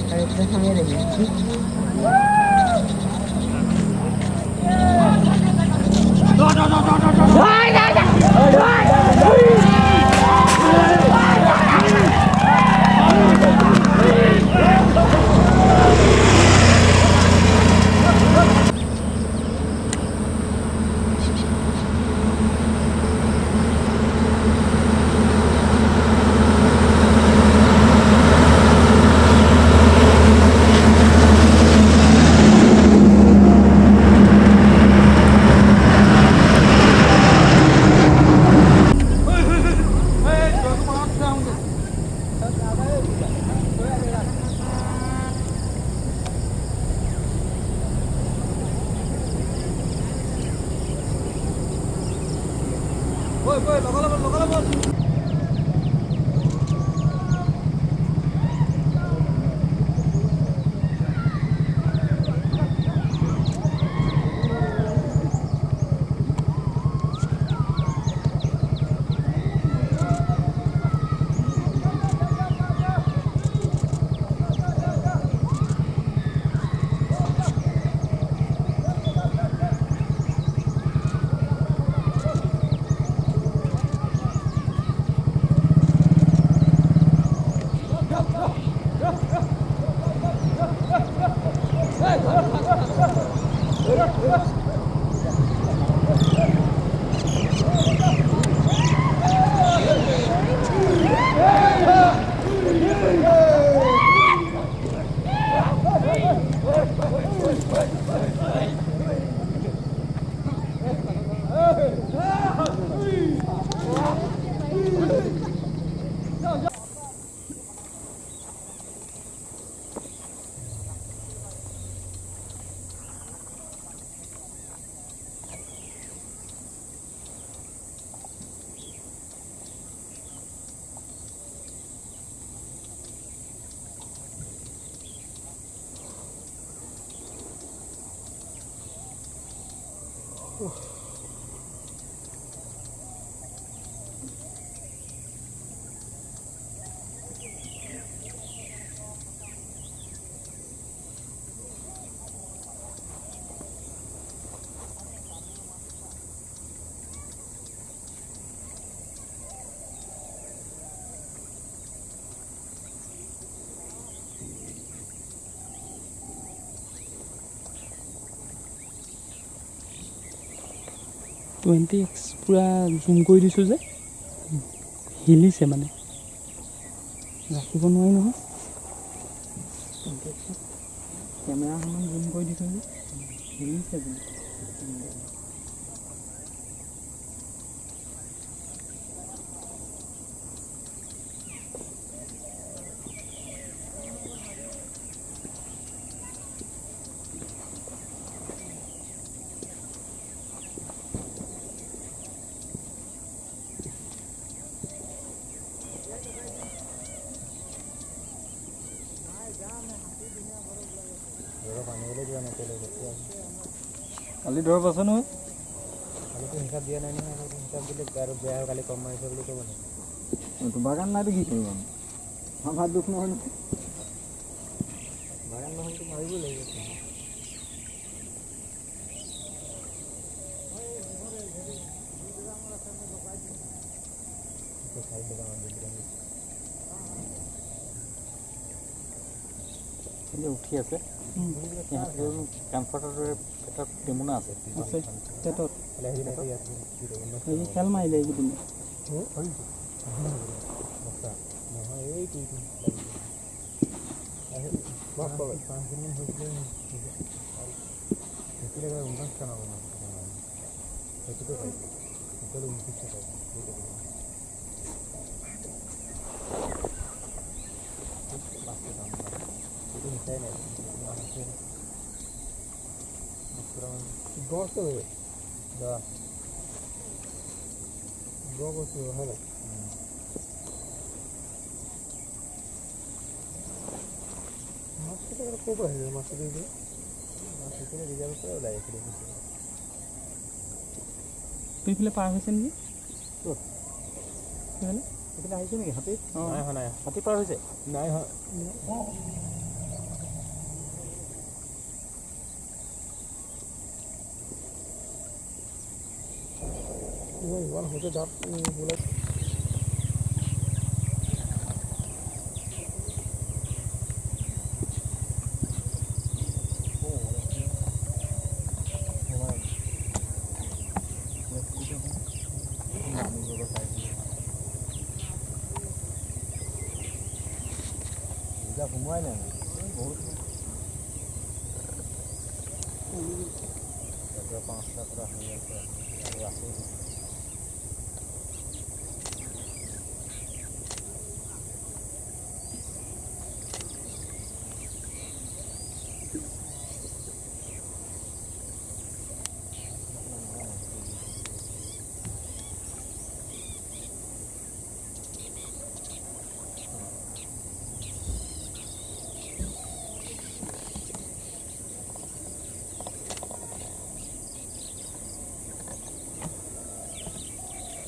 Déjame de mentir. Twenty x পূৰা জুম কৰি দিছোঁ যে হিলিছে মানে ৰাখিব নোৱাৰি নহয় কেমেৰাখনত জুম কৰি দিছোঁ যে হিলিছে বুলি কালি ধৰ পাছ নহয় কালিতো হিচাপ দিয়া নাই নহয় হিচাপ দিলে আৰু বেয়া কালি কম মাৰিছে বুলি ক'ব নহয় বাগান নাইতো কি কৰিম আমাৰ দুখ নহয় নহয় বাগান নহ'লেতো মাৰিবই লাগিব উঠি আছে কমফৰ্টৰ এটা টেমুনা আছে পেটত খেল মাৰিলে এইকেইদিন Gosto da gosto hala master ko ko hai master de master de result ko lai kare tu pile par hoise ni to pile pile aise ni hati nai ha nai hati par hoise nai ha ইমান হতে দাঁত বলে সোমোৱাই নাই বহুত 5টা পৰা আহি আছে আৰু আছে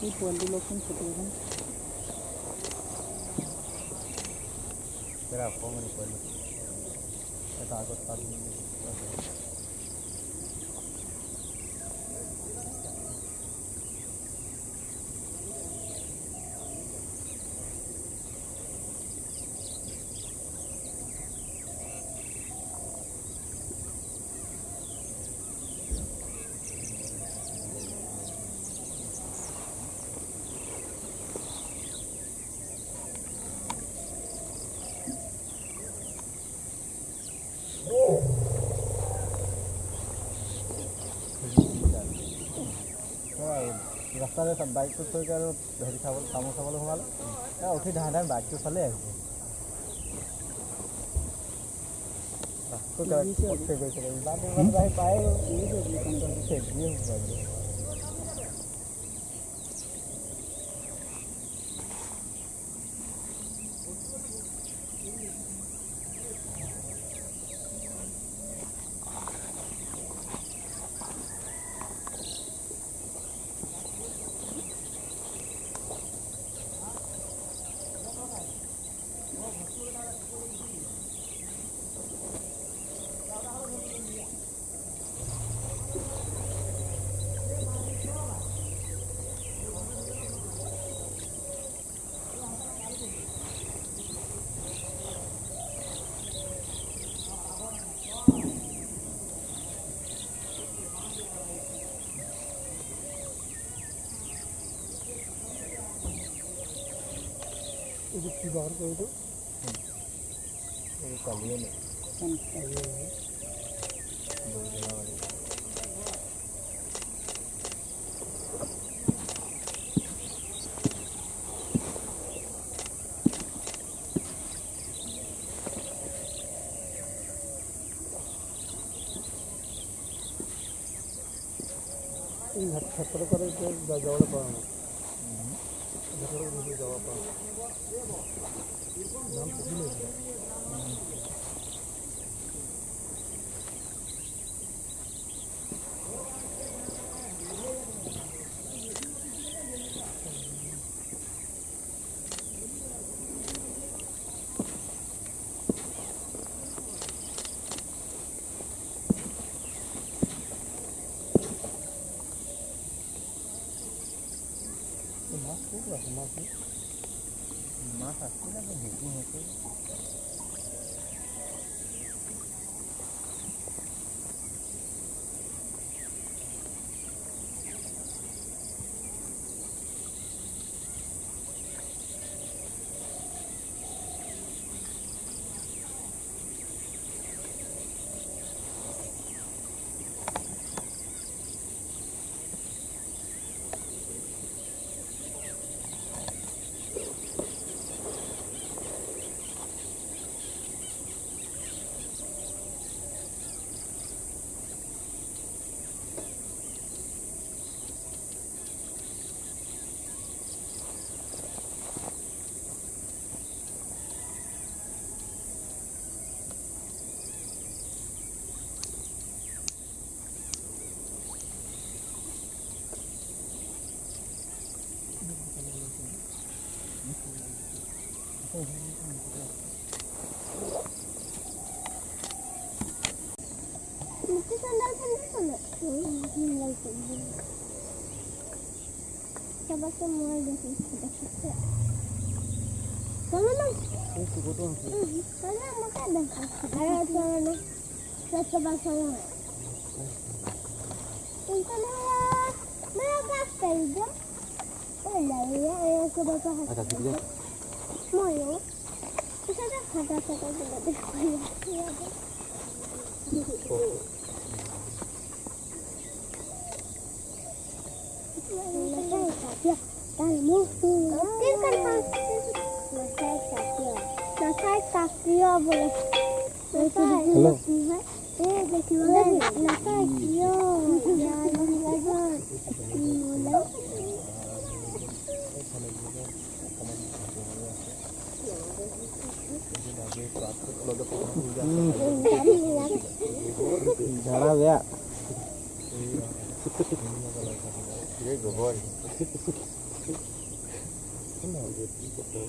এই পোৱালি লক্ষণ ফটোখন তেৰা অকণমানি পোৱালি এটা আগত তাত ৰাস্তাৰে বাইকটো থৈ আৰু হেৰি তামোল চাবলৈ সোমালে উঠি ধান বাইকটো চালে আহিছে পায় itu di bawah itu kalian ya kan kalian ini hatta করে যাওয়ার পর না ভিতরে ভিতরে যাওয়ার পর নাম তো দিলে মাছ আসছিল না ভেজি হতো सबसे मोर देखी चलो ना तू को तो चलो मका देखो अरे चलो सच बात है इतना मैं बात कर दो ओला ये सब बात है अच्छा ठीक है मोयो इसे तो खाता खाता बोला देखो झाड़ा गया ये गोबर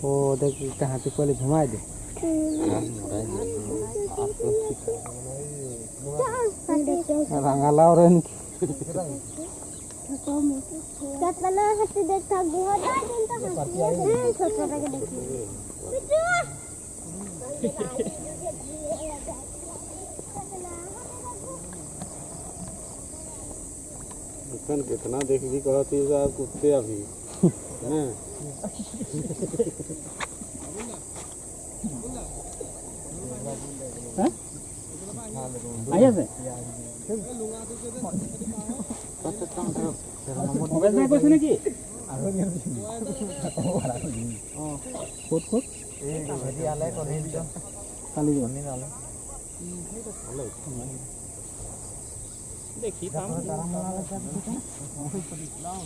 ओ देख कहाँ पे पहले घुमा दे रंगाला और कितना हंसी देखता गुहा दा दिन तो हंसी छोटा लगे देखिए दुकान कितना देख भी कहती है साहब कुत्ते अभी हैं आया से मोबाइल में कुछ नहीं की खुद खुद ए भेजी आले करे दियो खाली बन्नी आले देखी काम